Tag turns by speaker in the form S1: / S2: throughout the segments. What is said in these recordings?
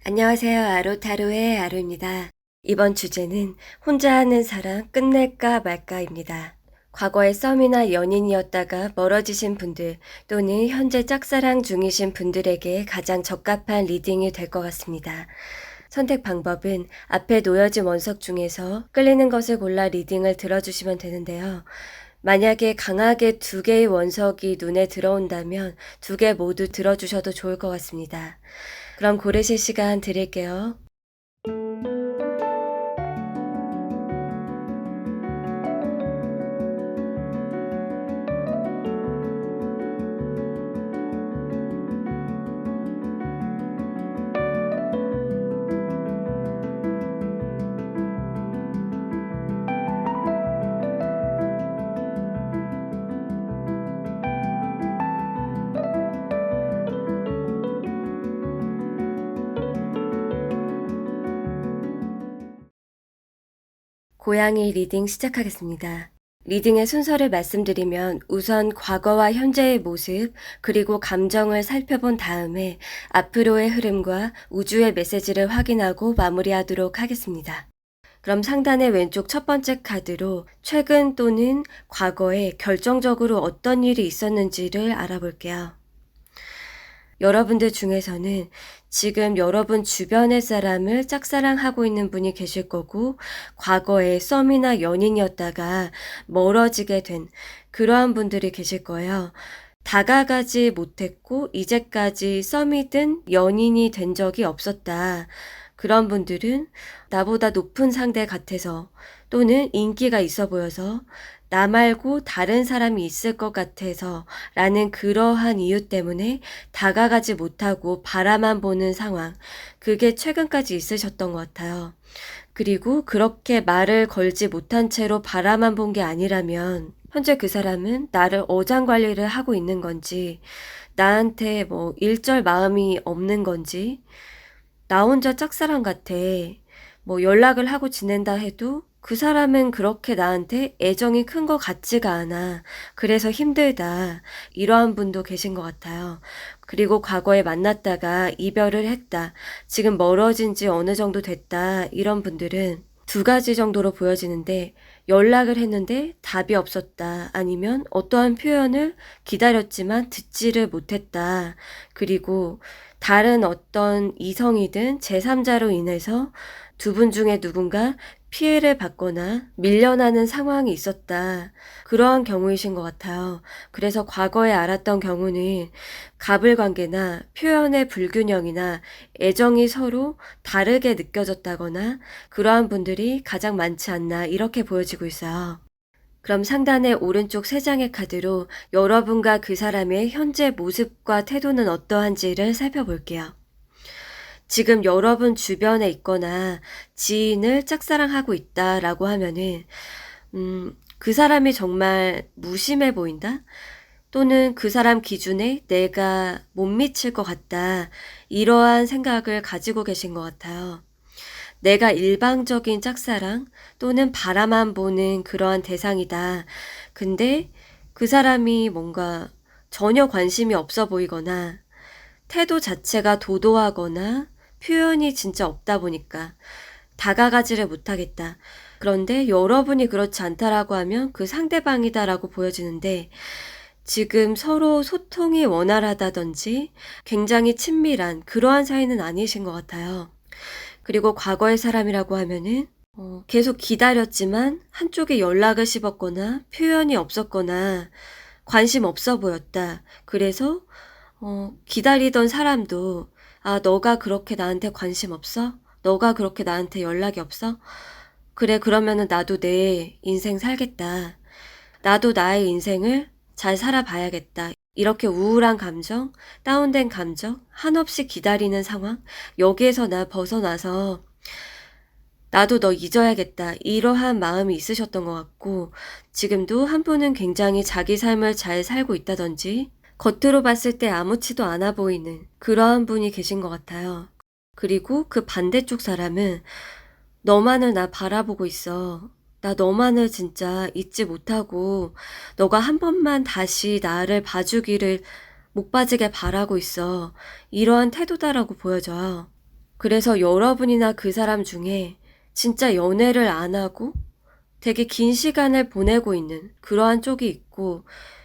S1: 안녕하세요. 아로타로의 아로입니다. 이번 주제는 혼자 하는 사랑 끝낼까 말까입니다. 과거에 썸이나 연인이었다가 멀어지신 분들 또는 현재 짝사랑 중이신 분들에게 가장 적합한 리딩이 될 것 같습니다. 선택 방법은 앞에 놓여진 원석 중에서 끌리는 것을 골라 리딩을 들어주시면 되는데요. 만약에 강하게 두 개의 원석이 눈에 들어온다면 두 개 모두 들어주셔도 좋을 것 같습니다. 그럼 고르실 시간 드릴게요. 고양이 리딩 시작하겠습니다. 리딩의 순서를 말씀드리면 우선 과거와 현재의 모습 그리고 감정을 살펴본 다음에 앞으로의 흐름과 우주의 메시지를 확인하고 마무리하도록 하겠습니다. 그럼 상단의 왼쪽 첫 번째 카드로 최근 또는 과거에 결정적으로 어떤 일이 있었는지를 알아볼게요. 여러분들 중에서는 지금 여러분 주변의 사람을 짝사랑하고 있는 분이 계실 거고 과거에 썸이나 연인이었다가 멀어지게 된 그러한 분들이 계실 거예요. 다가가지 못했고 이제까지 썸이든 연인이 된 적이 없었다. 그런 분들은 나보다 높은 상대 같아서 또는 인기가 있어 보여서 나 말고 다른 사람이 있을 것 같아서 라는 그러한 이유 때문에 다가가지 못하고 바라만 보는 상황, 그게 최근까지 있으셨던 것 같아요. 그리고 그렇게 말을 걸지 못한 채로 바라만 본 게 아니라면 현재 그 사람은 나를 어장관리를 하고 있는 건지 나한테 뭐 일절 마음이 없는 건지 나 혼자 짝사랑 같아. 뭐 연락을 하고 지낸다 해도 그 사람은 그렇게 나한테 애정이 큰 것 같지가 않아. 그래서 힘들다. 이러한 분도 계신 것 같아요. 그리고 과거에 만났다가 이별을 했다. 지금 멀어진 지 어느 정도 됐다. 이런 분들은 두 가지 정도로 보여지는데 연락을 했는데 답이 없었다. 아니면 어떠한 표현을 기다렸지만 듣지를 못했다. 그리고 다른 어떤 이성이든 제3자로 인해서 두 분 중에 누군가 피해를 받거나 밀려나는 상황이 있었다. 그러한 경우이신 것 같아요. 그래서 과거에 알았던 경우는 가불관계나 표현의 불균형이나 애정이 서로 다르게 느껴졌다거나 그러한 분들이 가장 많지 않나 이렇게 보여지고 있어요. 그럼 상단의 오른쪽 세 장의 카드로 여러분과 그 사람의 현재 모습과 태도는 어떠한지를 살펴볼게요. 지금 여러분 주변에 있거나 지인을 짝사랑하고 있다라고 하면은 그 사람이 정말 무심해 보인다? 또는 그 사람 기준에 내가 못 미칠 것 같다. 이러한 생각을 가지고 계신 것 같아요. 내가 일방적인 짝사랑 또는 바라만 보는 그러한 대상이다. 근데 그 사람이 뭔가 전혀 관심이 없어 보이거나 태도 자체가 도도하거나 표현이 진짜 없다 보니까 다가가지를 못하겠다. 그런데 여러분이 그렇지 않다라고 하면 그 상대방이다라고 보여지는데 지금 서로 소통이 원활하다든지 굉장히 친밀한 그러한 사이는 아니신 것 같아요. 그리고 과거의 사람이라고 하면은 계속 기다렸지만 한쪽에 연락을 씹었거나 표현이 없었거나 관심 없어 보였다. 그래서 기다리던 사람도 아, 너가 그렇게 나한테 관심 없어? 너가 그렇게 나한테 연락이 없어? 그래, 그러면은 나도 내 인생 살겠다. 나도 나의 인생을 잘 살아봐야겠다. 이렇게 우울한 감정, 다운된 감정, 한없이 기다리는 상황, 여기에서 나 벗어나서 나도 너 잊어야겠다. 이러한 마음이 있으셨던 것 같고, 지금도 한 분은 굉장히 자기 삶을 잘 살고 있다든지, 겉으로 봤을 때 아무렇지도 않아 보이는 그러한 분이 계신 것 같아요. 그리고 그 반대쪽 사람은 너만을 나 바라보고 있어. 나 너만을 진짜 잊지 못하고 너가 한 번만 다시 나를 봐주기를 못 빠지게 바라고 있어. 이러한 태도다라고 보여져요. 그래서 여러분이나 그 사람 중에 진짜 연애를 안 하고 되게 긴 시간을 보내고 있는 그러한 쪽이 있고,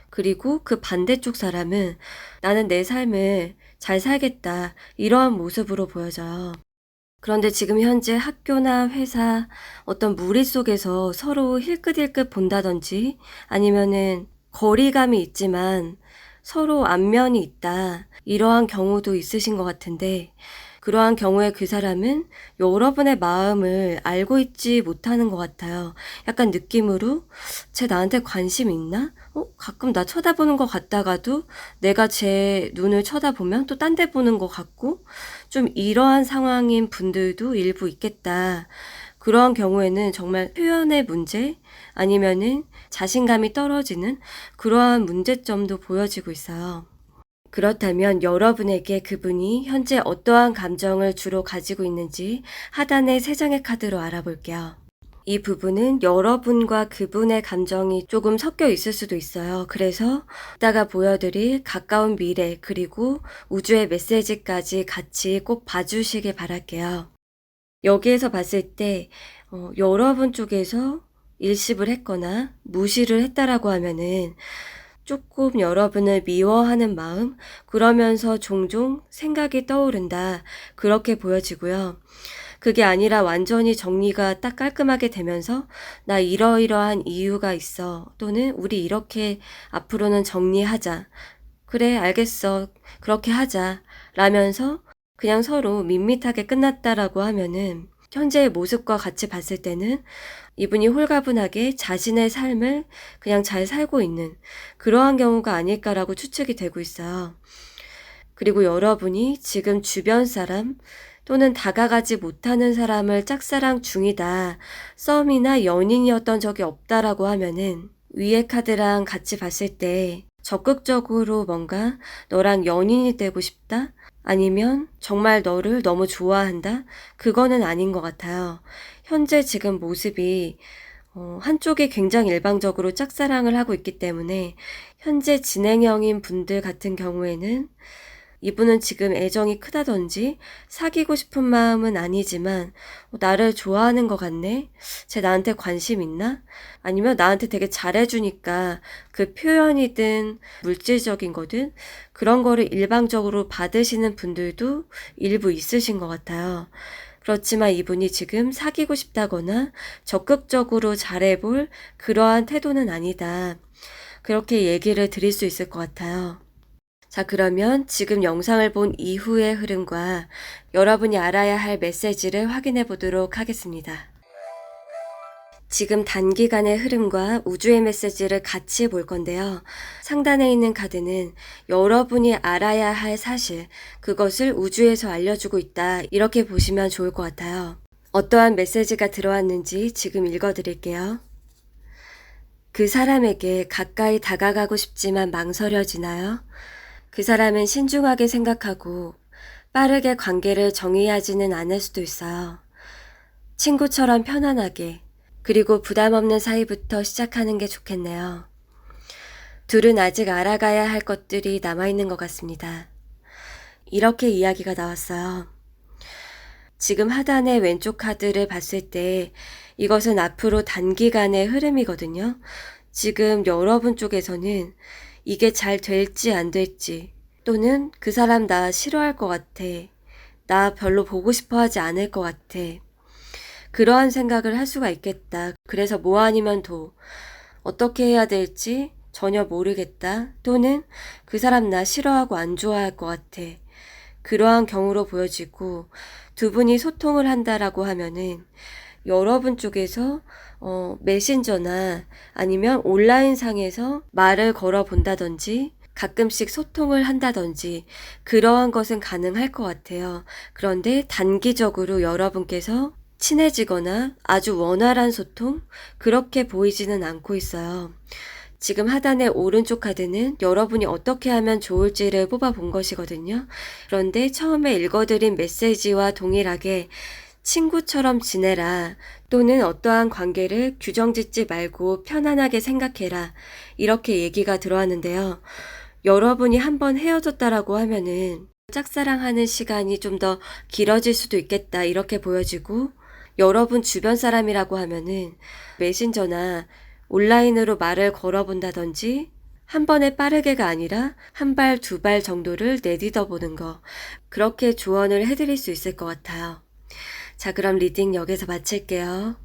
S1: 그리고 그 반대쪽 사람은 나는 내 삶을 잘 살겠다, 이러한 모습으로 보여져요. 그런데 지금 현재 학교나 회사 어떤 무리 속에서 서로 힐끗힐끗 본다든지 아니면은 거리감이 있지만 서로 안면이 있다, 이러한 경우도 있으신 것 같은데, 그러한 경우에 그 사람은 여러분의 마음을 알고 있지 못하는 것 같아요. 약간 느낌으로 쟤 나한테 관심 있나? 가끔 나 쳐다보는 것 같다가도 내가 제 눈을 쳐다보면 또 딴 데 보는 것 같고, 좀 이러한 상황인 분들도 일부 있겠다. 그러한 경우에는 정말 표현의 문제 아니면은 자신감이 떨어지는 그러한 문제점도 보여지고 있어요. 그렇다면 여러분에게 그분이 현재 어떠한 감정을 주로 가지고 있는지 하단의 3장의 카드로 알아볼게요. 이 부분은 여러분과 그분의 감정이 조금 섞여 있을 수도 있어요. 그래서 이따가 보여드릴 가까운 미래 그리고 우주의 메시지까지 같이 꼭 봐주시길 바랄게요. 여기에서 봤을 때 여러분 쪽에서 일십을 했거나 무시를 했다라고 하면은 조금 여러분을 미워하는 마음, 그러면서 종종 생각이 떠오른다, 그렇게 보여지고요. 그게 아니라 완전히 정리가 딱 깔끔하게 되면서 나 이러이러한 이유가 있어, 또는 우리 이렇게 앞으로는 정리하자, 그래 알겠어 그렇게 하자 라면서 그냥 서로 밋밋하게 끝났다라고 하면은 현재의 모습과 같이 봤을 때는 이분이 홀가분하게 자신의 삶을 그냥 잘 살고 있는 그러한 경우가 아닐까라고 추측이 되고 있어요. 그리고 여러분이 지금 주변 사람 또는 다가가지 못하는 사람을 짝사랑 중이다, 썸이나 연인이었던 적이 없다라고 하면은 위의 카드랑 같이 봤을 때 적극적으로 뭔가 너랑 연인이 되고 싶다? 아니면 정말 너를 너무 좋아한다? 그거는 아닌 것 같아요. 현재 지금 모습이 한쪽이 굉장히 일방적으로 짝사랑을 하고 있기 때문에 현재 진행형인 분들 같은 경우에는 이분은 지금 애정이 크다든지 사귀고 싶은 마음은 아니지만 나를 좋아하는 것 같네? 쟤 나한테 관심 있나? 아니면 나한테 되게 잘해주니까 그 표현이든 물질적인 거든 그런 거를 일방적으로 받으시는 분들도 일부 있으신 것 같아요. 그렇지만 이분이 지금 사귀고 싶다거나 적극적으로 잘해볼 그러한 태도는 아니다, 그렇게 얘기를 드릴 수 있을 것 같아요. 자, 그러면 지금 영상을 본 이후의 흐름과 여러분이 알아야 할 메시지를 확인해 보도록 하겠습니다. 지금 단기간의 흐름과 우주의 메시지를 같이 볼 건데요. 상단에 있는 카드는 여러분이 알아야 할 사실, 그것을 우주에서 알려주고 있다, 이렇게 보시면 좋을 것 같아요. 어떠한 메시지가 들어왔는지 지금 읽어드릴게요. 그 사람에게 가까이 다가가고 싶지만 망설여지나요? 그 사람은 신중하게 생각하고 빠르게 관계를 정의하지는 않을 수도 있어요. 친구처럼 편안하게, 그리고 부담 없는 사이부터 시작하는 게 좋겠네요. 둘은 아직 알아가야 할 것들이 남아있는 것 같습니다. 이렇게 이야기가 나왔어요. 지금 하단의 왼쪽 카드를 봤을 때 이것은 앞으로 단기간의 흐름이거든요. 지금 여러분 쪽에서는 이게 잘 될지 안 될지, 또는 그 사람 나 싫어할 것 같아, 나 별로 보고 싶어 하지 않을 것 같아, 그러한 생각을 할 수가 있겠다. 그래서 뭐 아니면 도, 어떻게 해야 될지 전혀 모르겠다, 또는 그 사람 나 싫어하고 안 좋아할 것 같아, 그러한 경우로 보여지고, 두 분이 소통을 한다라고 하면은 여러분 쪽에서 메신저나 아니면 온라인상에서 말을 걸어 본다든지 가끔씩 소통을 한다든지 그러한 것은 가능할 것 같아요. 그런데 단기적으로 여러분께서 친해지거나 아주 원활한 소통, 그렇게 보이지는 않고 있어요. 지금 하단의 오른쪽 카드는 여러분이 어떻게 하면 좋을지를 뽑아본 것이거든요. 그런데 처음에 읽어드린 메시지와 동일하게 친구처럼 지내라, 또는 어떠한 관계를 규정짓지 말고 편안하게 생각해라, 이렇게 얘기가 들어왔는데요. 여러분이 한번 헤어졌다라고 하면은 짝사랑하는 시간이 좀 더 길어질 수도 있겠다 이렇게 보여지고, 여러분 주변 사람이라고 하면은 메신저나 온라인으로 말을 걸어본다든지 한 번에 빠르게가 아니라 한 발, 두 발 정도를 내딛어 보는 거, 그렇게 조언을 해드릴 수 있을 것 같아요. 자, 그럼 리딩 여기서 마칠게요.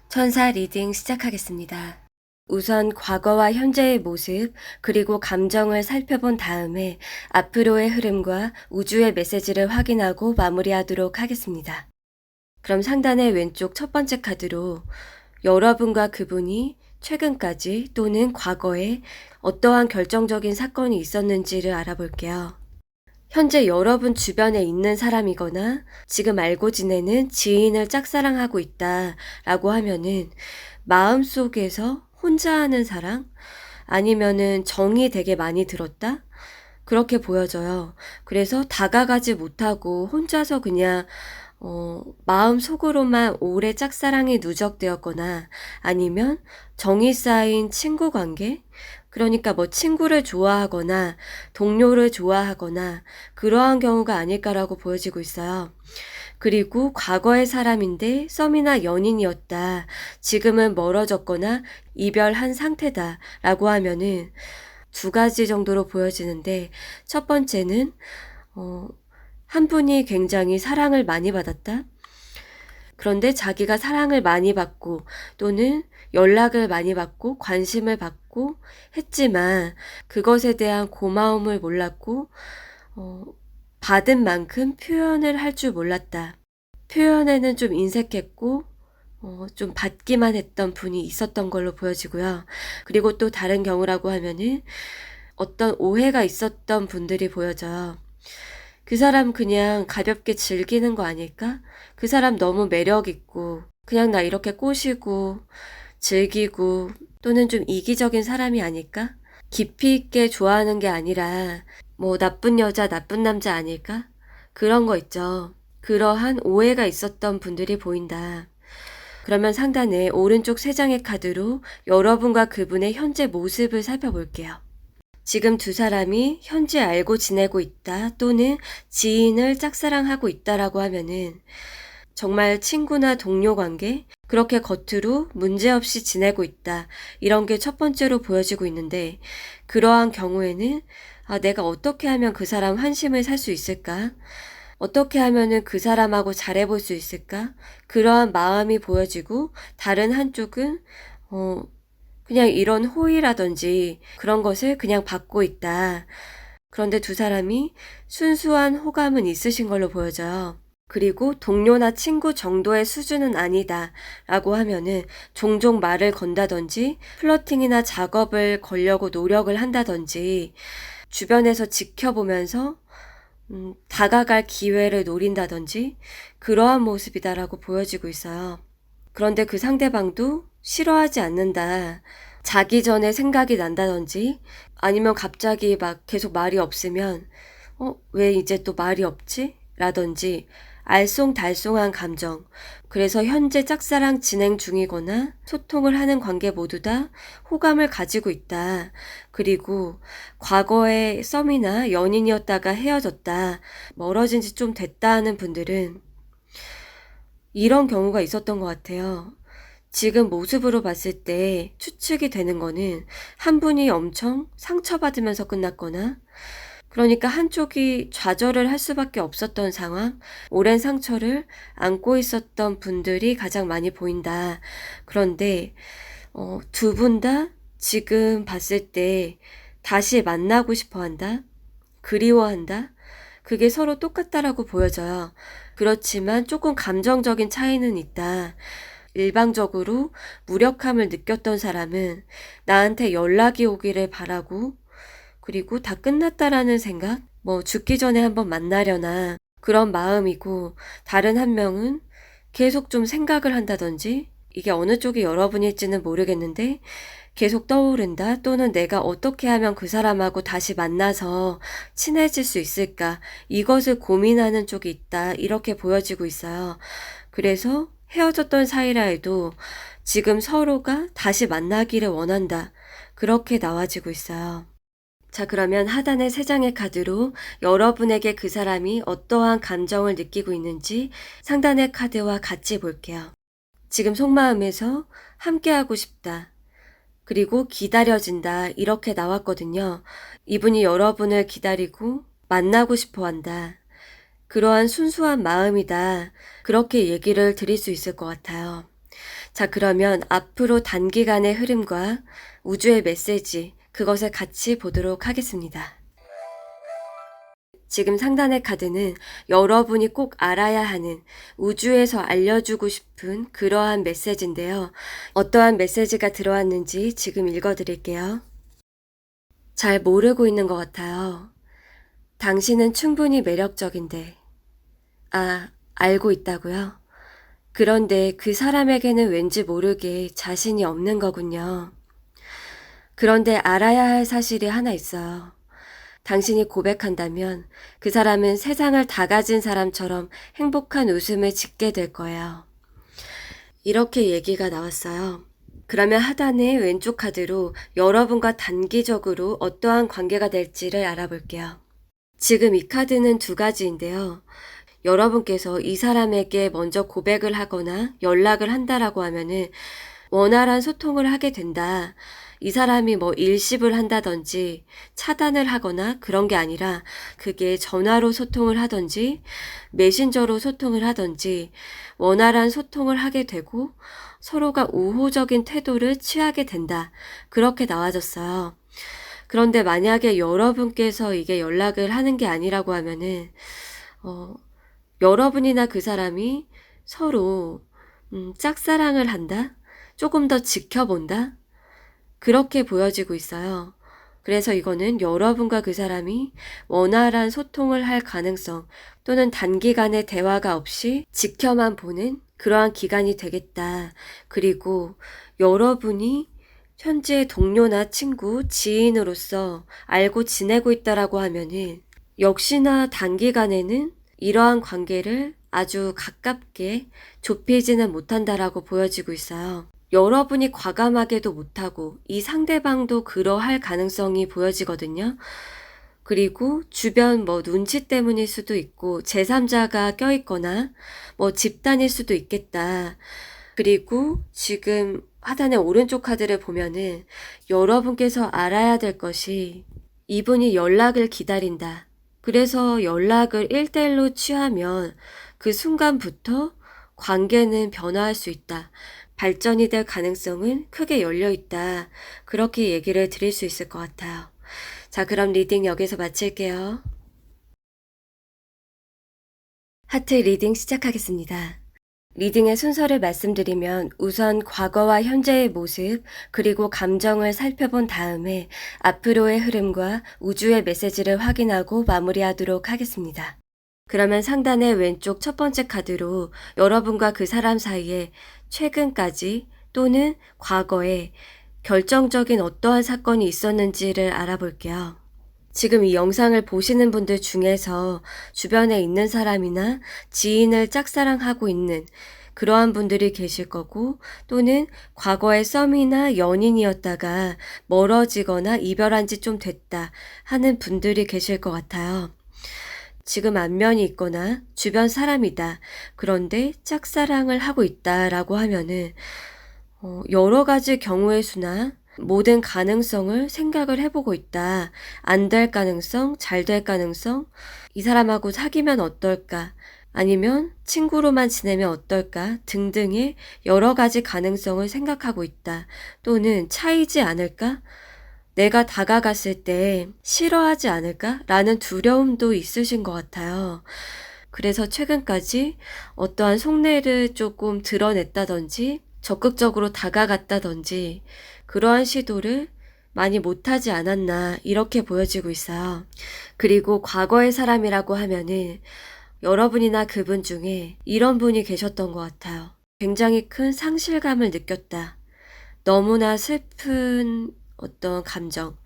S1: 천사 리딩 시작하겠습니다. 우선 과거와 현재의 모습, 그리고 감정을 살펴본 다음에 앞으로의 흐름과 우주의 메시지를 확인하고 마무리하도록 하겠습니다. 그럼 상단의 왼쪽 첫 번째 카드로 여러분과 그분이 최근까지 또는 과거에 어떠한 결정적인 사건이 있었는지를 알아볼게요. 현재 여러분 주변에 있는 사람이거나 지금 알고 지내는 지인을 짝사랑하고 있다 라고 하면은 마음속에서 혼자 하는 사랑? 아니면은 정이 되게 많이 들었다? 그렇게 보여져요. 그래서 다가가지 못하고 혼자서 그냥 마음속으로만 오래 짝사랑이 누적되었거나 아니면 정이 쌓인 친구 관계? 그러니까 뭐 친구를 좋아하거나 동료를 좋아하거나 그러한 경우가 아닐까라고 보여지고 있어요. 그리고 과거의 사람인데 썸이나 연인이었다. 지금은 멀어졌거나 이별한 상태다. 라고 하면은 두 가지 정도로 보여지는데, 첫 번째는 한 분이 굉장히 사랑을 많이 받았다. 그런데 자기가 사랑을 많이 받고 또는 연락을 많이 받고 관심을 받고 했지만 그것에 대한 고마움을 몰랐고 받은 만큼 표현을 할 줄 몰랐다. 표현에는 좀 인색했고 좀 받기만 했던 분이 있었던 걸로 보여지고요. 그리고 또 다른 경우라고 하면은 어떤 오해가 있었던 분들이 보여져요. 그 사람 그냥 가볍게 즐기는 거 아닐까? 그 사람 너무 매력 있고 그냥 나 이렇게 꼬시고 즐기고 또는 좀 이기적인 사람이 아닐까? 깊이 있게 좋아하는 게 아니라 뭐 나쁜 여자, 나쁜 남자 아닐까? 그런 거 있죠. 그러한 오해가 있었던 분들이 보인다. 그러면 상단에 오른쪽 3장의 카드로 여러분과 그분의 현재 모습을 살펴볼게요. 지금 두 사람이 현재 알고 지내고 있다 또는 지인을 짝사랑하고 있다라고 하면은 정말 친구나 동료 관계, 그렇게 겉으로 문제없이 지내고 있다. 이런 게 첫 번째로 보여지고 있는데, 그러한 경우에는 내가 어떻게 하면 그 사람 환심을 살 수 있을까? 어떻게 하면은 그 사람하고 잘해볼 수 있을까? 그러한 마음이 보여지고, 다른 한쪽은 그냥 이런 호의라든지 그런 것을 그냥 받고 있다. 그런데 두 사람이 순수한 호감은 있으신 걸로 보여져요. 그리고 동료나 친구 정도의 수준은 아니다 라고 하면은 종종 말을 건다든지 플러팅이나 작업을 걸려고 노력을 한다든지 주변에서 지켜보면서 다가갈 기회를 노린다든지 그러한 모습이다라고 보여지고 있어요. 그런데 그 상대방도 싫어하지 않는다. 자기 전에 생각이 난다든지 아니면 갑자기 막 계속 말이 없으면 왜 이제 또 말이 없지? 라든지 알쏭달쏭한 감정. 그래서 현재 짝사랑 진행 중이거나 소통을 하는 관계 모두 다 호감을 가지고 있다. 그리고 과거에 썸이나 연인이었다가 헤어졌다. 멀어진 지 좀 됐다 하는 분들은 이런 경우가 있었던 것 같아요. 지금 모습으로 봤을 때 추측이 되는 거는 한 분이 엄청 상처받으면서 끝났거나 그러니까 한쪽이 좌절을 할 수밖에 없었던 상황, 오랜 상처를 안고 있었던 분들이 가장 많이 보인다. 그런데 두 분 다 지금 봤을 때 다시 만나고 싶어 한다? 그리워한다? 그게 서로 똑같다라고 보여져요. 그렇지만 조금 감정적인 차이는 있다. 일방적으로 무력함을 느꼈던 사람은 나한테 연락이 오기를 바라고 그리고 다 끝났다라는 생각, 뭐 죽기 전에 한번 만나려나 그런 마음이고 다른 한 명은 계속 좀 생각을 한다든지 이게 어느 쪽이 여러분일지는 모르겠는데 계속 떠오른다 또는 내가 어떻게 하면 그 사람하고 다시 만나서 친해질 수 있을까 이것을 고민하는 쪽이 있다 이렇게 보여지고 있어요. 그래서 헤어졌던 사이라 해도 지금 서로가 다시 만나기를 원한다 그렇게 나와지고 있어요. 자, 그러면 하단의 세 장의 카드로 여러분에게 그 사람이 어떠한 감정을 느끼고 있는지 상단의 카드와 같이 볼게요. 지금 속마음에서 함께하고 싶다. 그리고 기다려진다. 이렇게 나왔거든요. 이분이 여러분을 기다리고 만나고 싶어 한다. 그러한 순수한 마음이다. 그렇게 얘기를 드릴 수 있을 것 같아요. 자, 그러면 앞으로 단기간의 흐름과 우주의 메시지, 그것을 같이 보도록 하겠습니다. 지금 상단의 카드는 여러분이 꼭 알아야 하는 우주에서 알려주고 싶은 그러한 메시지인데요. 어떠한 메시지가 들어왔는지 지금 읽어드릴게요. 잘 모르고 있는 것 같아요. 당신은 충분히 매력적인데. 아, 알고 있다고요? 그런데 그 사람에게는 왠지 모르게 자신이 없는 거군요. 그런데 알아야 할 사실이 하나 있어요. 당신이 고백한다면 그 사람은 세상을 다 가진 사람처럼 행복한 웃음을 짓게 될 거예요. 이렇게 얘기가 나왔어요. 그러면 하단의 왼쪽 카드로 여러분과 단기적으로 어떠한 관계가 될지를 알아볼게요. 지금 이 카드는 두 가지인데요. 여러분께서 이 사람에게 먼저 고백을 하거나 연락을 한다라고 하면은 원활한 소통을 하게 된다. 이 사람이 뭐 일십을 한다든지 차단을 하거나 그런 게 아니라 그게 전화로 소통을 하든지 메신저로 소통을 하든지 원활한 소통을 하게 되고 서로가 우호적인 태도를 취하게 된다. 그렇게 나와졌어요. 그런데 만약에 여러분께서 이게 연락을 하는 게 아니라고 하면은 여러분이나 그 사람이 서로 짝사랑을 한다? 조금 더 지켜본다? 그렇게 보여지고 있어요. 그래서 이거는 여러분과 그 사람이 원활한 소통을 할 가능성 또는 단기간의 대화가 없이 지켜만 보는 그러한 기간이 되겠다. 그리고 여러분이 현재 동료나 친구, 지인으로서 알고 지내고 있다라고 하면은 역시나 단기간에는 이러한 관계를 아주 가깝게 좁히지는 못한다라고 보여지고 있어요. 여러분이 과감하게도 못하고 이 상대방도 그러할 가능성이 보여지거든요. 그리고 주변 눈치 때문일 수도 있고 제3자가 껴있거나 집단일 수도 있겠다. 그리고 지금 하단의 오른쪽 카드를 보면은 여러분께서 알아야 될 것이 이분이 연락을 기다린다. 그래서 연락을 1대1로 취하면 그 순간부터 관계는 변화할 수 있다. 발전이 될 가능성은 크게 열려 있다. 그렇게 얘기를 드릴 수 있을 것 같아요. 자, 그럼 리딩 여기서 마칠게요. 하트 리딩 시작하겠습니다. 리딩의 순서를 말씀드리면 우선 과거와 현재의 모습 그리고 감정을 살펴본 다음에 앞으로의 흐름과 우주의 메시지를 확인하고 마무리하도록 하겠습니다. 그러면 상단의 왼쪽 첫 번째 카드로 여러분과 그 사람 사이에 최근까지 또는 과거에 결정적인 어떠한 사건이 있었는지를 알아볼게요. 지금 이 영상을 보시는 분들 중에서 주변에 있는 사람이나 지인을 짝사랑하고 있는 그러한 분들이 계실 거고 또는 과거에 썸이나 연인이었다가 멀어지거나 이별한 지 좀 됐다 하는 분들이 계실 것 같아요. 지금 안면이 있거나 주변 사람이다. 그런데 짝사랑을 하고 있다라고 하면은 여러 가지 경우의 수나 모든 가능성을 생각을 해보고 있다. 안 될 가능성, 잘 될 가능성, 이 사람하고 사귀면 어떨까, 아니면 친구로만 지내면 어떨까 등등의 여러 가지 가능성을 생각하고 있다. 또는 차이지 않을까? 내가 다가갔을 때 싫어하지 않을까? 라는 두려움도 있으신 것 같아요. 그래서 최근까지 어떠한 속내를 조금 드러냈다든지 적극적으로 다가갔다든지 그러한 시도를 많이 못하지 않았나 이렇게 보여지고 있어요. 그리고 과거의 사람이라고 하면은 여러분이나 그분 중에 이런 분이 계셨던 것 같아요. 굉장히 큰 상실감을 느꼈다. 너무나 슬픈 어떤 감정,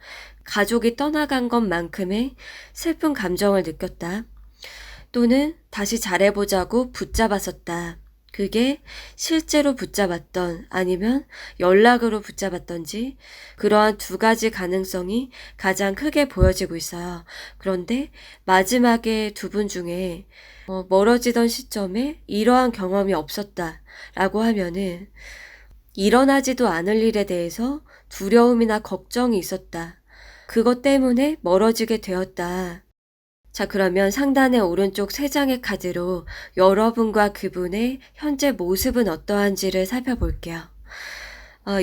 S1: 가족이 떠나간 것만큼의 슬픈 감정을 느꼈다. 또는 다시 잘해보자고 붙잡았었다. 그게 실제로 붙잡았던 아니면 연락으로 붙잡았던지 그러한 두 가지 가능성이 가장 크게 보여지고 있어요. 그런데 마지막에 두 분 중에 멀어지던 시점에 이러한 경험이 없었다라고 하면은 일어나지도 않을 일에 대해서 두려움이나 걱정이 있었다. 그것 때문에 멀어지게 되었다. 자, 그러면 상단의 오른쪽 세 장의 카드로 여러분과 그분의 현재 모습은 어떠한지를 살펴볼게요.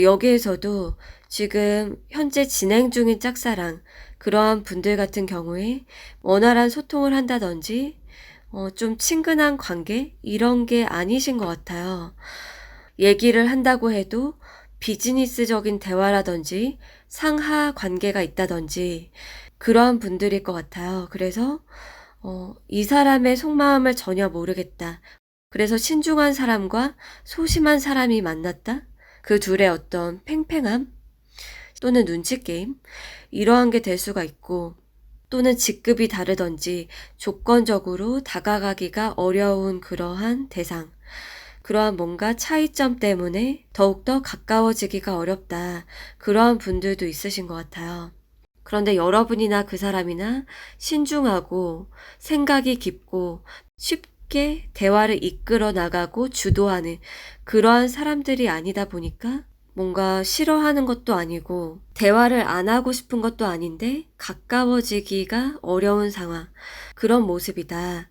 S1: 여기에서도 지금 현재 진행 중인 짝사랑, 그러한 분들 같은 경우에 원활한 소통을 한다든지 좀 친근한 관계 이런 게 아니신 것 같아요. 얘기를 한다고 해도 비즈니스적인 대화라든지 상하 관계가 있다든지 그러한 분들일 것 같아요. 그래서 이 사람의 속마음을 전혀 모르겠다. 그래서 신중한 사람과 소심한 사람이 만났다? 그 둘의 어떤 팽팽함 또는 눈치 게임 이러한 게 될 수가 있고, 또는 직급이 다르던지 조건적으로 다가가기가 어려운 그러한 대상, 그러한 뭔가 차이점 때문에 더욱더 가까워지기가 어렵다. 그러한 분들도 있으신 것 같아요. 그런데 여러분이나 그 사람이나 신중하고 생각이 깊고 쉽게 대화를 이끌어 나가고 주도하는 그러한 사람들이 아니다 보니까 뭔가 싫어하는 것도 아니고 대화를 안 하고 싶은 것도 아닌데 가까워지기가 어려운 상황, 그런 모습이다.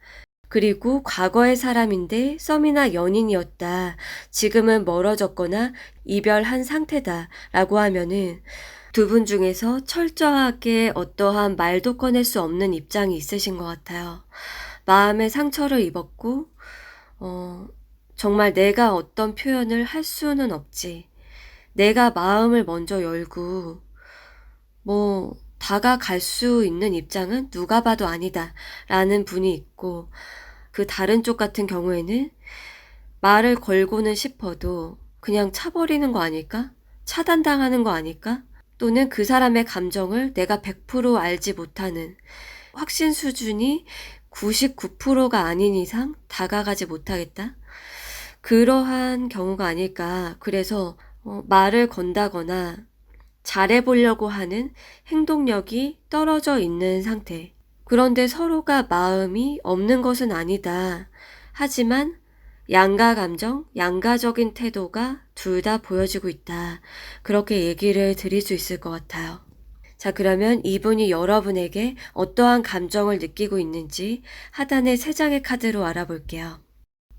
S1: 그리고 과거의 사람인데 썸이나 연인이었다. 지금은 멀어졌거나 이별한 상태다. 라고 하면은 두 분 중에서 철저하게 어떠한 말도 꺼낼 수 없는 입장이 있으신 것 같아요. 마음의 상처를 입었고, 정말 내가 어떤 표현을 할 수는 없지. 내가 마음을 먼저 열고, 다가갈 수 있는 입장은 누가 봐도 아니다. 라는 분이 있고, 그 다른 쪽 같은 경우에는 말을 걸고는 싶어도 그냥 차버리는 거 아닐까? 차단당하는 거 아닐까? 또는 그 사람의 감정을 내가 100% 알지 못하는, 확신 수준이 99%가 아닌 이상 다가가지 못하겠다? 그러한 경우가 아닐까. 그래서 말을 건다거나 잘해보려고 하는 행동력이 떨어져 있는 상태. 그런데 서로가 마음이 없는 것은 아니다. 하지만 양가 감정, 양가적인 태도가 둘 다 보여지고 있다. 그렇게 얘기를 드릴 수 있을 것 같아요. 자, 그러면 이분이 여러분에게 어떠한 감정을 느끼고 있는지 하단의 세 장의 카드로 알아볼게요.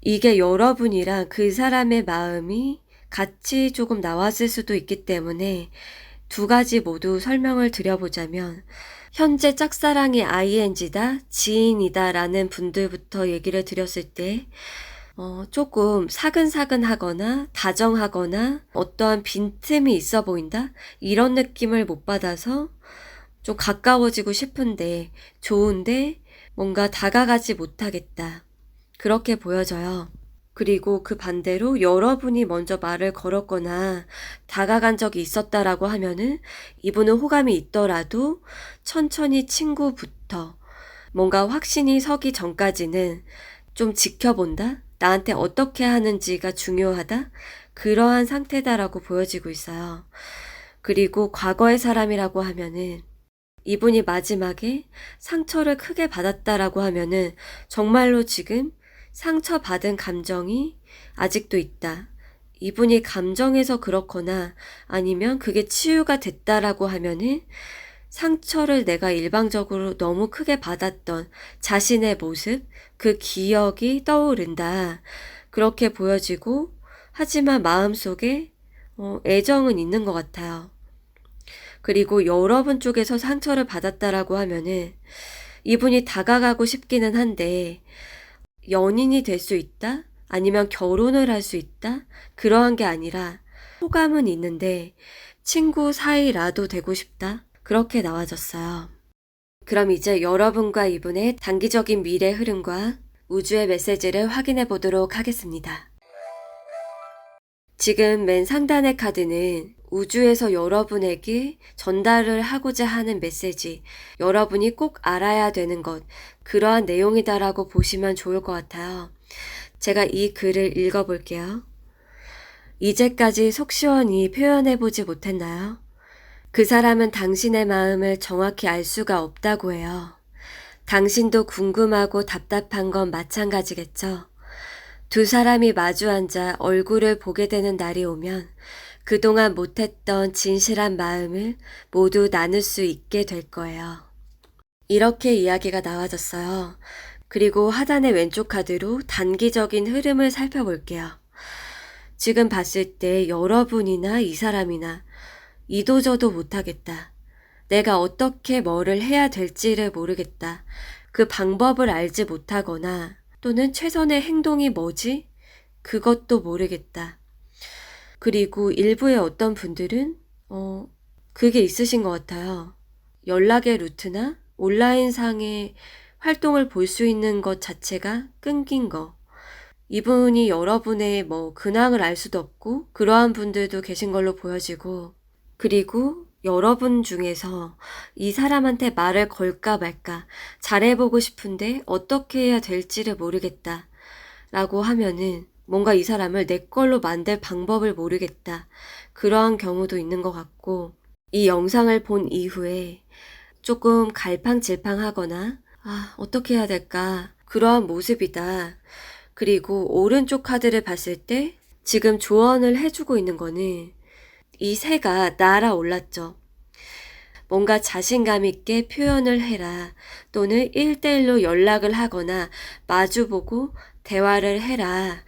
S1: 이게 여러분이랑 그 사람의 마음이 같이 조금 나왔을 수도 있기 때문에 두 가지 모두 설명을 드려보자면, 현재 짝사랑이 ing다, 지인이다 라는 분들부터 얘기를 드렸을 때 조금 사근사근하거나 다정하거나 어떠한 빈틈이 있어 보인다? 이런 느낌을 못 받아서 좀 가까워지고 싶은데 좋은데 뭔가 다가가지 못하겠다. 그렇게 보여져요. 그리고 그 반대로 여러분이 먼저 말을 걸었거나 다가간 적이 있었다라고 하면은 이분은 호감이 있더라도 천천히 친구부터 뭔가 확신이 서기 전까지는 좀 지켜본다? 나한테 어떻게 하는지가 중요하다? 그러한 상태다라고 보여지고 있어요. 그리고 과거의 사람이라고 하면은 이분이 마지막에 상처를 크게 받았다라고 하면은 정말로 지금 상처받은 감정이 아직도 있다. 이분이 감정에서 그렇거나 아니면 그게 치유가 됐다라고 하면은 상처를 내가 일방적으로 너무 크게 받았던 자신의 모습, 그 기억이 떠오른다. 그렇게 보여지고, 하지만 마음속에 애정은 있는 것 같아요. 그리고 여러분 쪽에서 상처를 받았다라고 하면은 이분이 다가가고 싶기는 한데 연인이 될 수 있다? 아니면 결혼을 할 수 있다? 그러한 게 아니라 호감은 있는데 친구 사이라도 되고 싶다? 그렇게 나와졌어요. 그럼 이제 여러분과 이분의 단기적인 미래 흐름과 우주의 메시지를 확인해 보도록 하겠습니다. 지금 맨 상단의 카드는 우주에서 여러분에게 전달을 하고자 하는 메시지, 여러분이 꼭 알아야 되는 것, 그러한 내용이다라고 보시면 좋을 것 같아요. 제가 이 글을 읽어볼게요. 이제까지 속 시원히 표현해보지 못했나요? 그 사람은 당신의 마음을 정확히 알 수가 없다고 해요. 당신도 궁금하고 답답한 건 마찬가지겠죠. 두 사람이 마주 앉아 얼굴을 보게 되는 날이 오면 그동안 못했던 진실한 마음을 모두 나눌 수 있게 될 거예요. 이렇게 이야기가 나와졌어요. 그리고 하단의 왼쪽 카드로 단기적인 흐름을 살펴볼게요. 지금 봤을 때 여러분이나 이 사람이나 이도저도 못하겠다. 내가 어떻게 뭐를 해야 될지를 모르겠다. 그 방법을 알지 못하거나 또는 최선의 행동이 뭐지? 그것도 모르겠다. 그리고 일부의 어떤 분들은 그게 있으신 것 같아요. 연락의 루트나 온라인상의 활동을 볼 수 있는 것 자체가 끊긴 거. 이분이 여러분의 근황을 알 수도 없고 그러한 분들도 계신 걸로 보여지고, 그리고 여러분 중에서 이 사람한테 말을 걸까 말까 잘해보고 싶은데 어떻게 해야 될지를 모르겠다 라고 하면은 뭔가 이 사람을 내 걸로 만들 방법을 모르겠다, 그러한 경우도 있는 것 같고, 이 영상을 본 이후에 조금 갈팡질팡하거나 어떻게 해야 될까, 그러한 모습이다. 그리고 오른쪽 카드를 봤을 때 지금 조언을 해주고 있는 거는 이 새가 날아올랐죠. 뭔가 자신감 있게 표현을 해라, 또는 1대1로 연락을 하거나 마주보고 대화를 해라.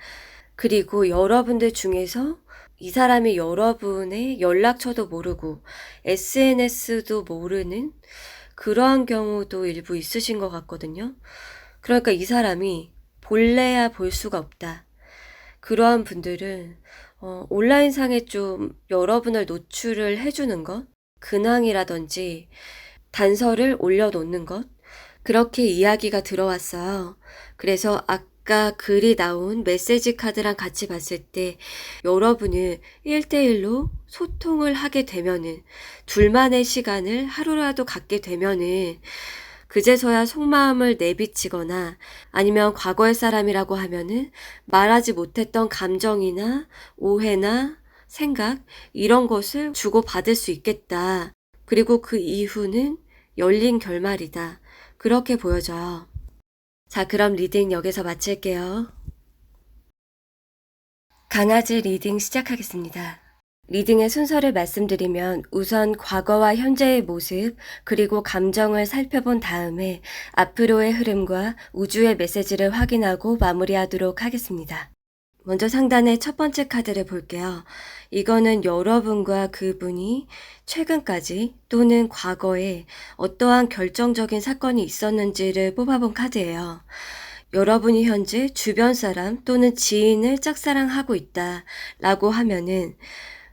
S1: 그리고 여러분들 중에서 이 사람이 여러분의 연락처도 모르고 SNS도 모르는 그러한 경우도 일부 있으신 것 같거든요. 그러니까 이 사람이 볼래야 볼 수가 없다. 그러한 분들은 온라인상에 좀 여러분을 노출을 해주는 것, 근황이라든지 단서를 올려놓는 것, 그렇게 이야기가 들어왔어요. 그래서 아까 글이 나온 메시지 카드랑 같이 봤을 때 여러분은 1대1로 소통을 하게 되면은, 둘만의 시간을 하루라도 갖게 되면은 그제서야 속마음을 내비치거나 아니면 과거의 사람이라고 하면은 말하지 못했던 감정이나 오해나 생각, 이런 것을 주고받을 수 있겠다. 그리고 그 이후는 열린 결말이다. 그렇게 보여져요. 자, 그럼 리딩 여기서 마칠게요. 강아지 리딩 시작하겠습니다. 리딩의 순서를 말씀드리면 우선 과거와 현재의 모습, 그리고 감정을 살펴본 다음에 앞으로의 흐름과 우주의 메시지를 확인하고 마무리하도록 하겠습니다. 먼저 상단의 첫 번째 카드를 볼게요. 이거는 여러분과 그분이 최근까지 또는 과거에 어떠한 결정적인 사건이 있었는지를 뽑아본 카드예요. 여러분이 현재 주변 사람 또는 지인을 짝사랑하고 있다 라고 하면은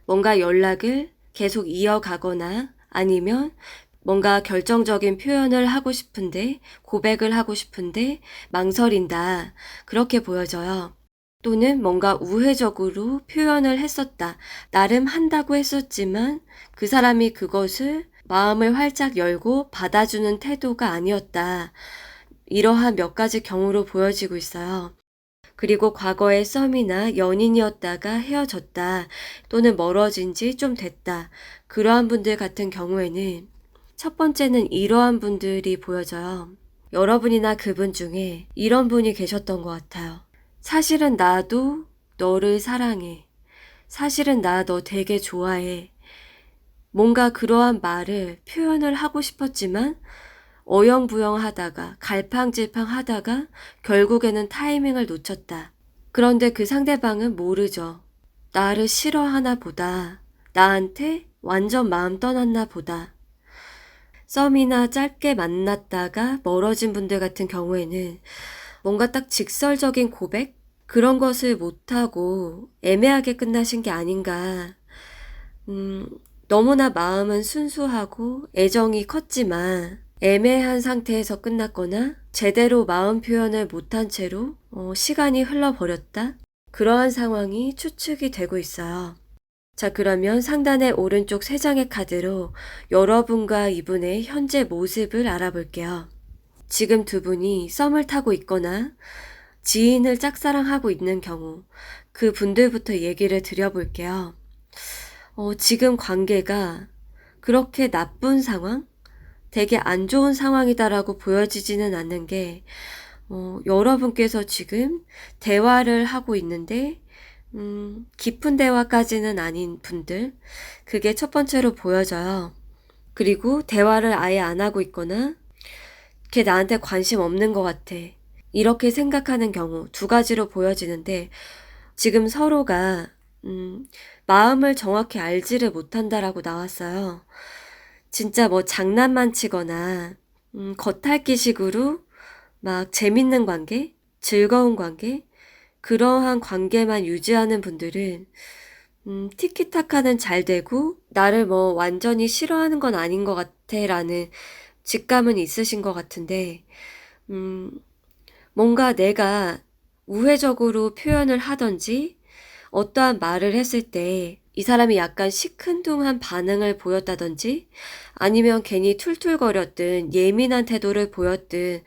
S1: 뭔가 연락을 계속 이어가거나 아니면 뭔가 결정적인 표현을 하고 싶은데, 고백을 하고 싶은데 망설인다, 그렇게 보여져요. 또는 뭔가 우회적으로 표현을 했었다. 나름 한다고 했었지만 그 사람이 그것을 마음을 활짝 열고 받아주는 태도가 아니었다. 이러한 몇 가지 경우로 보여지고 있어요. 그리고 과거에 썸이나 연인이었다가 헤어졌다, 또는 멀어진 지 좀 됐다. 그러한 분들 같은 경우에는 첫 번째는 이러한 분들이 보여져요. 여러분이나 그분 중에 이런 분이 계셨던 것 같아요. 사실은 나도 너를 사랑해. 사실은 나 너 되게 좋아해. 뭔가 그러한 말을 표현을 하고 싶었지만 어영부영 하다가 갈팡질팡 하다가 결국에는 타이밍을 놓쳤다. 그런데 그 상대방은 모르죠. 나를 싫어하나 보다. 나한테 완전 마음 떠났나 보다. 썸이나 짧게 만났다가 멀어진 분들 같은 경우에는 뭔가 딱 직설적인 고백? 그런 것을 못하고 애매하게 끝나신 게 아닌가. 너무나 마음은 순수하고 애정이 컸지만 애매한 상태에서 끝났거나 제대로 마음 표현을 못한 채로 시간이 흘러버렸다. 그러한 상황이 추측이 되고 있어요. 자, 그러면 상단의 오른쪽 3장의 카드로 여러분과 이분의 현재 모습을 알아볼게요. 지금 두 분이 썸을 타고 있거나 지인을 짝사랑하고 있는 경우 그 분들부터 얘기를 드려볼게요. 지금 관계가 그렇게 나쁜 상황? 되게 안 좋은 상황이다라고 보여지지는 않는 게, 여러분께서 지금 대화를 하고 있는데, 깊은 대화까지는 아닌 분들, 그게 첫 번째로 보여져요. 그리고 대화를 아예 안 하고 있거나, 걔 나한테 관심 없는 것 같아. 이렇게 생각하는 경우 두 가지로 보여지는데, 지금 서로가, 마음을 정확히 알지를 못한다라고 나왔어요. 진짜 뭐 장난만 치거나, 겉핥기식으로 막 재밌는 관계, 즐거운 관계, 그러한 관계만 유지하는 분들은, 티키타카는 잘 되고, 나를 뭐 완전히 싫어하는 건 아닌 것 같아 라는 직감은 있으신 것 같은데, 뭔가 내가 우회적으로 표현을 하던지, 어떠한 말을 했을 때 이 사람이 약간 시큰둥한 반응을 보였다든지 아니면 괜히 툴툴거렸든 예민한 태도를 보였든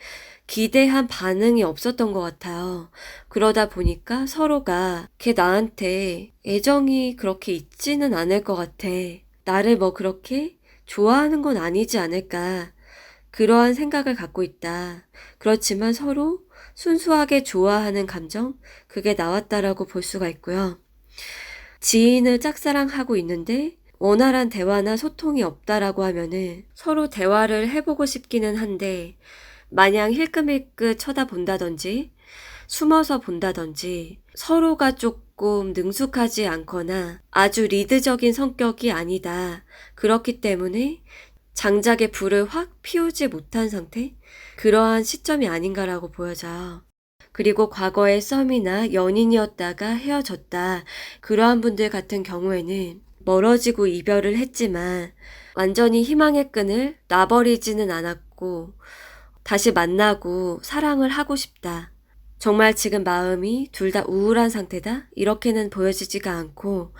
S1: 기대한 반응이 없었던 것 같아요. 그러다 보니까 서로가 걔 나한테 애정이 그렇게 있지는 않을 것 같아. 나를 뭐 그렇게 좋아하는 건 아니지 않을까. 그러한 생각을 갖고 있다. 그렇지만 서로 순수하게 좋아하는 감정, 그게 나왔다라고 볼 수가 있고요. 지인을 짝사랑하고 있는데 원활한 대화나 소통이 없다라고 하면은 서로 대화를 해보고 싶기는 한데 마냥 힐끔힐끔 쳐다본다든지 숨어서 본다든지 서로가 조금 능숙하지 않거나 아주 리드적인 성격이 아니다. 그렇기 때문에 장작에 불을 확 피우지 못한 상태? 그러한 시점이 아닌가라고 보여져요. 그리고 과거의 썸이나 연인이었다가 헤어졌다. 그러한 분들 같은 경우에는 멀어지고 이별을 했지만 완전히 희망의 끈을 놔버리지는 않았고 다시 만나고 사랑을 하고 싶다. 정말 지금 마음이 둘 다 우울한 상태다? 이렇게는 보여지지가 않고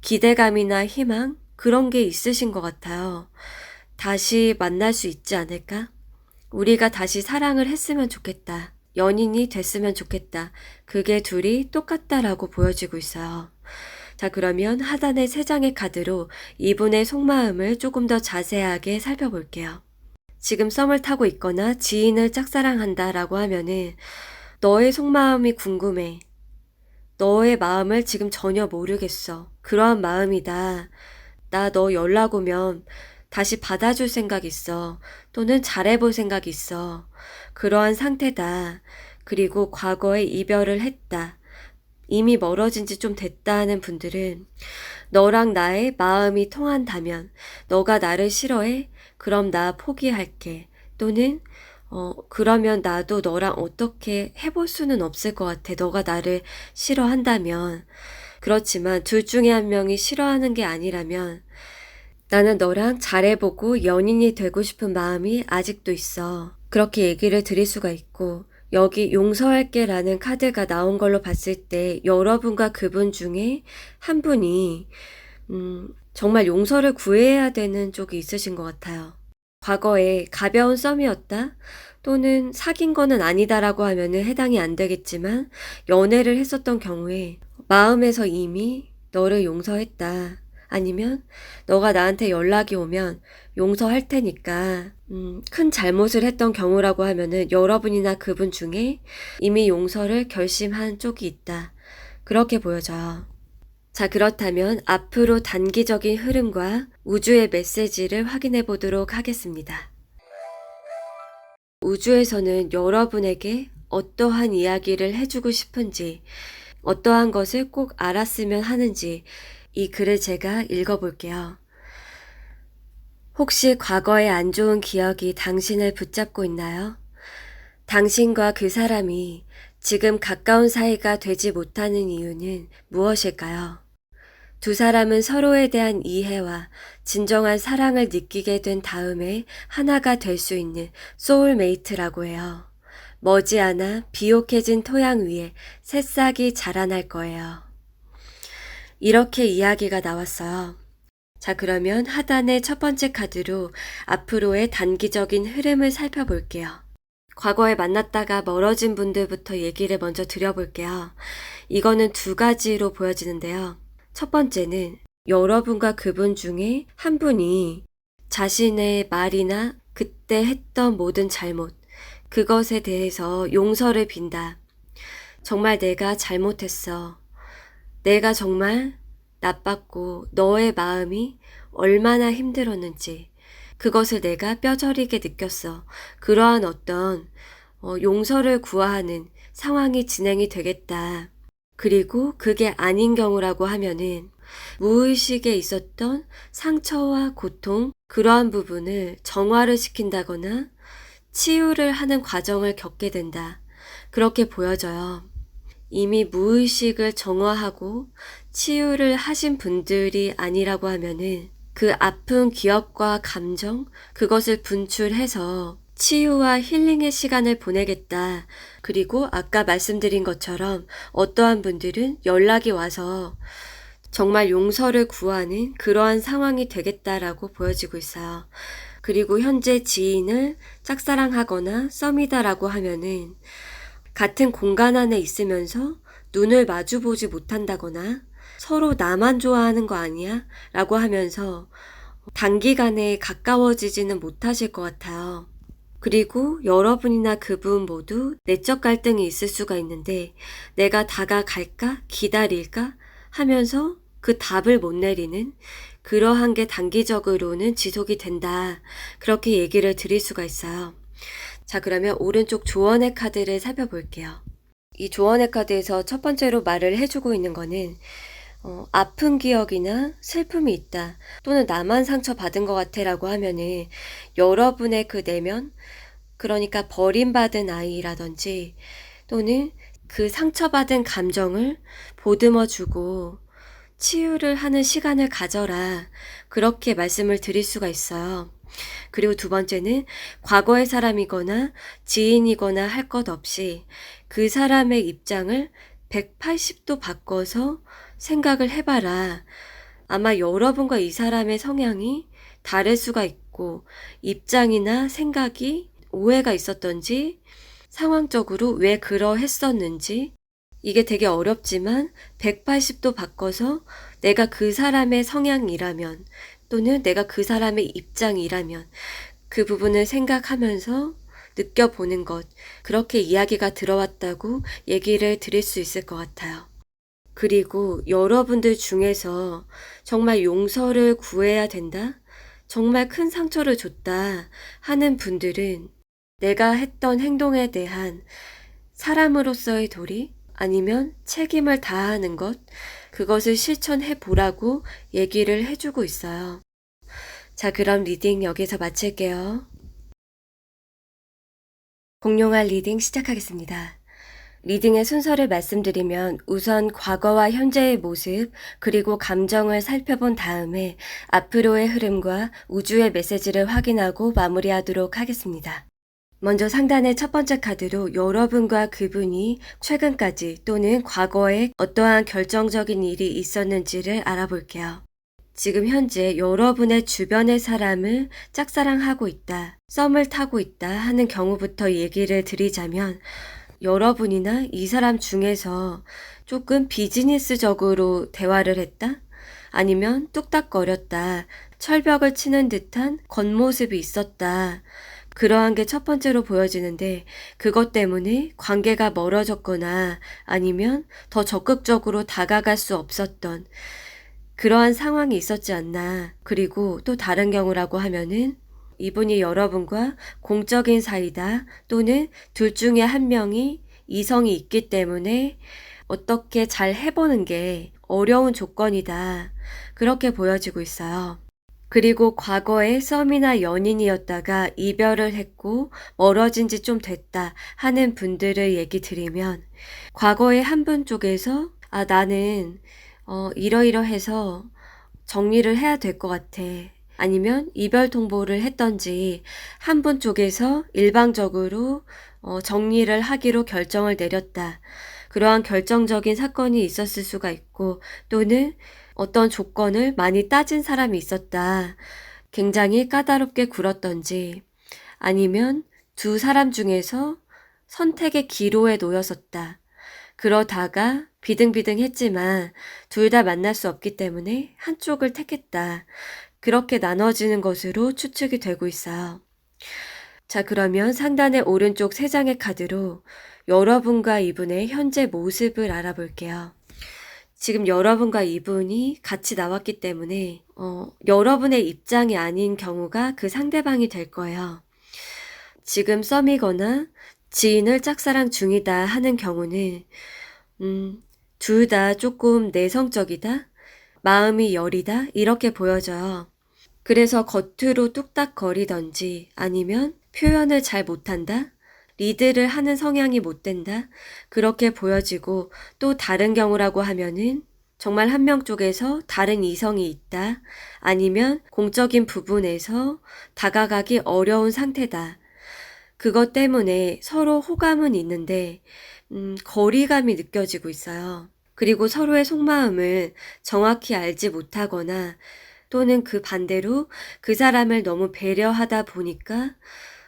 S1: 기대감이나 희망? 그런 게 있으신 것 같아요. 다시 만날 수 있지 않을까? 우리가 다시 사랑을 했으면 좋겠다. 연인이 됐으면 좋겠다. 그게 둘이 똑같다라고 보여지고 있어요. 자, 그러면 하단의 3장의 카드로 이분의 속마음을 조금 더 자세하게 살펴볼게요. 지금 썸을 타고 있거나 지인을 짝사랑한다 라고 하면은 너의 속마음이 궁금해. 너의 마음을 지금 전혀 모르겠어. 그러한 마음이다. 나 너 연락 오면 다시 받아줄 생각 있어. 또는 잘해볼 생각 있어. 그러한 상태다. 그리고 과거에 이별을 했다. 이미 멀어진 지 좀 됐다는 분들은 너랑 나의 마음이 통한다면 너가 나를 싫어해? 그럼 나 포기할게. 또는 그러면 나도 너랑 어떻게 해볼 수는 없을 것 같아. 너가 나를 싫어한다면. 그렇지만 둘 중에 한 명이 싫어하는 게 아니라면 나는 너랑 잘해보고 연인이 되고 싶은 마음이 아직도 있어. 그렇게 얘기를 드릴 수가 있고 여기 용서할게 라는 카드가 나온 걸로 봤을 때 여러분과 그분 중에 한 분이 정말 용서를 구해야 되는 쪽이 있으신 것 같아요. 과거에 가벼운 썸이었다 또는 사귄 거는 아니다라고 하면은 해당이 안 되겠지만 연애를 했었던 경우에 마음에서 이미 너를 용서했다. 아니면 너가 나한테 연락이 오면 용서할 테니까 큰 잘못을 했던 경우라고 하면은 여러분이나 그분 중에 이미 용서를 결심한 쪽이 있다. 그렇게 보여져요. 자, 그렇다면 앞으로 단기적인 흐름과 우주의 메시지를 확인해 보도록 하겠습니다. 우주에서는 여러분에게 어떠한 이야기를 해주고 싶은지, 어떠한 것을 꼭 알았으면 하는지 이 글을 제가 읽어볼게요. 혹시 과거의 안 좋은 기억이 당신을 붙잡고 있나요? 당신과 그 사람이 지금 가까운 사이가 되지 못하는 이유는 무엇일까요? 두 사람은 서로에 대한 이해와 진정한 사랑을 느끼게 된 다음에 하나가 될 수 있는 소울메이트라고 해요. 머지않아 비옥해진 토양 위에 새싹이 자라날 거예요. 이렇게 이야기가 나왔어요. 자, 그러면 하단의 첫 번째 카드로 앞으로의 단기적인 흐름을 살펴볼게요. 과거에 만났다가 멀어진 분들부터 얘기를 먼저 드려볼게요. 이거는 두 가지로 보여지는데요. 첫 번째는 여러분과 그분 중에 한 분이 자신의 말이나 그때 했던 모든 잘못, 그것에 대해서 용서를 빈다. 정말 내가 잘못했어. 내가 정말 나빴고 너의 마음이 얼마나 힘들었는지 그것을 내가 뼈저리게 느꼈어. 그러한 어떤 용서를 구하는 상황이 진행이 되겠다. 그리고 그게 아닌 경우라고 하면은 무의식에 있었던 상처와 고통, 그러한 부분을 정화를 시킨다거나 치유를 하는 과정을 겪게 된다. 그렇게 보여져요. 이미 무의식을 정화하고 치유를 하신 분들이 아니라고 하면은 그 아픈 기억과 감정, 그것을 분출해서 치유와 힐링의 시간을 보내겠다. 그리고 아까 말씀드린 것처럼 어떠한 분들은 연락이 와서 정말 용서를 구하는 그러한 상황이 되겠다라고 보여지고 있어요. 그리고 현재 지인을 짝사랑하거나 썸이다라고 하면은 같은 공간 안에 있으면서 눈을 마주보지 못한다거나 서로 나만 좋아하는 거 아니야? 라고 하면서 단기간에 가까워지지는 못하실 것 같아요. 그리고 여러분이나 그분 모두 내적 갈등이 있을 수가 있는데 내가 다가갈까? 기다릴까? 하면서 그 답을 못 내리는 그러한 게 단기적으로는 지속이 된다. 그렇게 얘기를 드릴 수가 있어요. 자, 그러면 오른쪽 조언의 카드를 살펴볼게요. 이 조언의 카드에서 첫 번째로 말을 해주고 있는 거는 아픈 기억이나 슬픔이 있다. 또는 나만 상처받은 것 같아 라고 하면은 여러분의 그 내면, 그러니까 버림받은 아이라든지 또는 그 상처받은 감정을 보듬어주고 치유를 하는 시간을 가져라. 그렇게 말씀을 드릴 수가 있어요. 그리고 두 번째는 과거의 사람이거나 지인이거나 할 것 없이 그 사람의 입장을 180도 바꿔서 생각을 해봐라. 아마 여러분과 이 사람의 성향이 다를 수가 있고 입장이나 생각이 오해가 있었던지 상황적으로 왜 그러했었는지 이게 되게 어렵지만 180도 바꿔서 내가 그 사람의 성향이라면 또는 내가 그 사람의 입장이라면 그 부분을 생각하면서 느껴보는 것, 그렇게 이야기가 들어왔다고 얘기를 드릴 수 있을 것 같아요. 그리고 여러분들 중에서 정말 용서를 구해야 된다? 정말 큰 상처를 줬다 하는 분들은 내가 했던 행동에 대한 사람으로서의 도리 아니면 책임을 다하는 것, 그것을 실천해 보라고 얘기를 해주고 있어요. 자, 그럼 리딩 여기서 마칠게요. 공룡알 리딩 시작하겠습니다. 리딩의 순서를 말씀드리면 우선 과거와 현재의 모습 그리고 감정을 살펴본 다음에 앞으로의 흐름과 우주의 메시지를 확인하고 마무리하도록 하겠습니다. 먼저 상단의 첫 번째 카드로 여러분과 그분이 최근까지 또는 과거에 어떠한 결정적인 일이 있었는지를 알아볼게요. 지금 현재 여러분의 주변의 사람을 짝사랑하고 있다, 썸을 타고 있다 하는 경우부터 얘기를 드리자면 여러분이나 이 사람 중에서 조금 비즈니스적으로 대화를 했다? 아니면 뚝딱거렸다, 철벽을 치는 듯한 겉모습이 있었다. 그러한 게 첫 번째로 보여지는데 그것 때문에 관계가 멀어졌거나 아니면 더 적극적으로 다가갈 수 없었던 그러한 상황이 있었지 않나. 그리고 또 다른 경우라고 하면은 이분이 여러분과 공적인 사이다 또는 둘 중에 한 명이 이성이 있기 때문에 어떻게 잘 해보는 게 어려운 조건이다. 그렇게 보여지고 있어요. 그리고 과거에 썸이나 연인이었다가 이별을 했고 멀어진 지 좀 됐다 하는 분들을 얘기 드리면 과거에 한 분 쪽에서 나는 이러이러해서 정리를 해야 될 것 같아. 아니면 이별 통보를 했던지 한 분 쪽에서 일방적으로 정리를 하기로 결정을 내렸다. 그러한 결정적인 사건이 있었을 수가 있고 또는 어떤 조건을 많이 따진 사람이 있었다. 굉장히 까다롭게 굴었던지 아니면 두 사람 중에서 선택의 기로에 놓였었다. 그러다가 비등비등했지만 둘 다 만날 수 없기 때문에 한쪽을 택했다. 그렇게 나눠지는 것으로 추측이 되고 있어요. 자, 그러면 상단의 오른쪽 세 장의 카드로 여러분과 이분의 현재 모습을 알아볼게요. 지금 여러분과 이분이 같이 나왔기 때문에 여러분의 입장이 아닌 경우가 그 상대방이 될 거예요. 지금 썸이거나 지인을 짝사랑 중이다 하는 경우는 둘 다 조금 내성적이다, 마음이 여리다 이렇게 보여져요. 그래서 겉으로 뚝딱거리던지 아니면 표현을 잘 못한다, 리드를 하는 성향이 못 된다 그렇게 보여지고, 또 다른 경우라고 하면은 정말 한 명 쪽에서 다른 이성이 있다, 아니면 공적인 부분에서 다가가기 어려운 상태다. 그것 때문에 서로 호감은 있는데 거리감이 느껴지고 있어요. 그리고 서로의 속마음을 정확히 알지 못하거나, 또는 그 반대로 그 사람을 너무 배려하다 보니까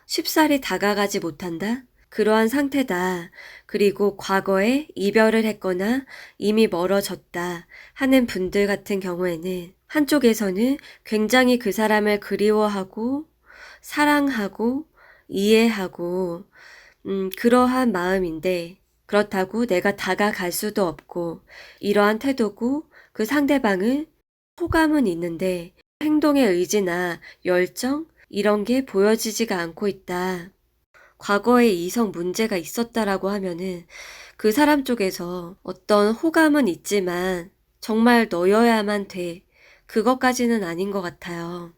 S1: 쉽사리 다가가지 못한다? 그러한 상태다. 그리고 과거에 이별을 했거나 이미 멀어졌다 하는 분들 같은 경우에는 한쪽에서는 굉장히 그 사람을 그리워하고 사랑하고 이해하고 그러한 마음인데, 그렇다고 내가 다가갈 수도 없고 이러한 태도고, 그 상대방은 호감은 있는데 행동의 의지나 열정 이런 게 보여지지가 않고 있다. 과거에 이성 문제가 있었다라고 하면은 그 사람 쪽에서 어떤 호감은 있지만 정말 너여야만 돼, 그것까지는 아닌 것 같아요.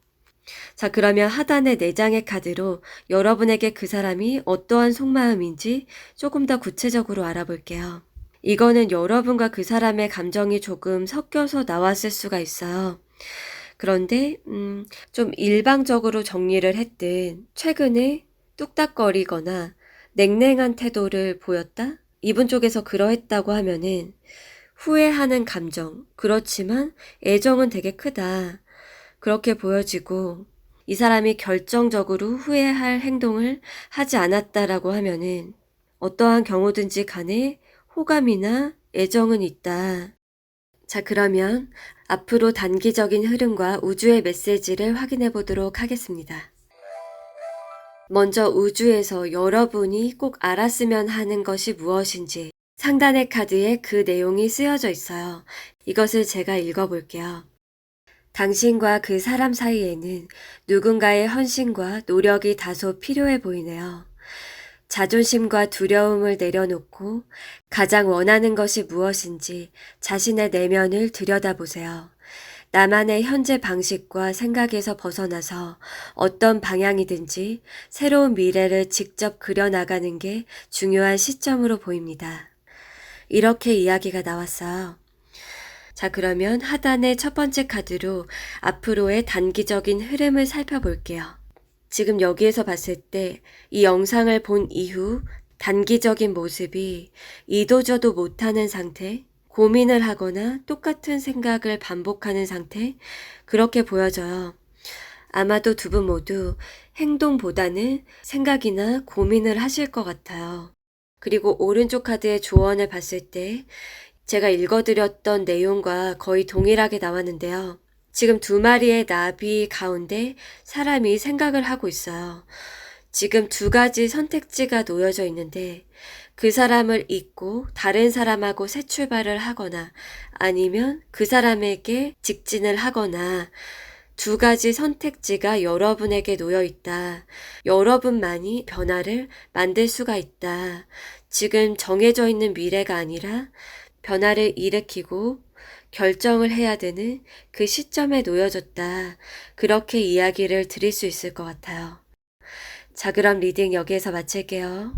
S1: 자, 그러면 하단의 4장의 카드로 여러분에게 그 사람이 어떠한 속마음인지 조금 더 구체적으로 알아볼게요. 이거는 여러분과 그 사람의 감정이 조금 섞여서 나왔을 수가 있어요. 그런데 좀 일방적으로 정리를 했든 최근에 뚝딱거리거나 냉랭한 태도를 보였다? 이분 쪽에서 그러했다고 하면은 후회하는 감정, 그렇지만 애정은 되게 크다, 그렇게 보여지고, 이 사람이 결정적으로 후회할 행동을 하지 않았다라고 하면은 어떠한 경우든지 간에 호감이나 애정은 있다. 자, 그러면 앞으로 단기적인 흐름과 우주의 메시지를 확인해 보도록 하겠습니다. 먼저 우주에서 여러분이 꼭 알았으면 하는 것이 무엇인지 상단의 카드에 그 내용이 쓰여져 있어요. 이것을 제가 읽어볼게요. 당신과 그 사람 사이에는 누군가의 헌신과 노력이 다소 필요해 보이네요. 자존심과 두려움을 내려놓고 가장 원하는 것이 무엇인지 자신의 내면을 들여다보세요. 나만의 현재 방식과 생각에서 벗어나서 어떤 방향이든지 새로운 미래를 직접 그려나가는 게 중요한 시점으로 보입니다. 이렇게 이야기가 나왔어요. 자, 그러면 하단의 첫 번째 카드로 앞으로의 단기적인 흐름을 살펴볼게요. 지금 여기에서 봤을 때 이 영상을 본 이후 단기적인 모습이 이도저도 못하는 상태, 고민을 하거나 똑같은 생각을 반복하는 상태, 그렇게 보여져요. 아마도 두 분 모두 행동보다는 생각이나 고민을 하실 것 같아요. 그리고 오른쪽 카드의 조언을 봤을 때 제가 읽어드렸던 내용과 거의 동일하게 나왔는데요. 지금 두 마리의 나비 가운데 사람이 생각을 하고 있어요. 지금 두 가지 선택지가 놓여져 있는데, 그 사람을 잊고 다른 사람하고 새 출발을 하거나 아니면 그 사람에게 직진을 하거나, 두 가지 선택지가 여러분에게 놓여 있다. 여러분만이 변화를 만들 수가 있다. 지금 정해져 있는 미래가 아니라 변화를 일으키고 결정을 해야 되는 그 시점에 놓여졌다. 그렇게 이야기를 드릴 수 있을 것 같아요. 자, 그럼 리딩 여기에서 마칠게요.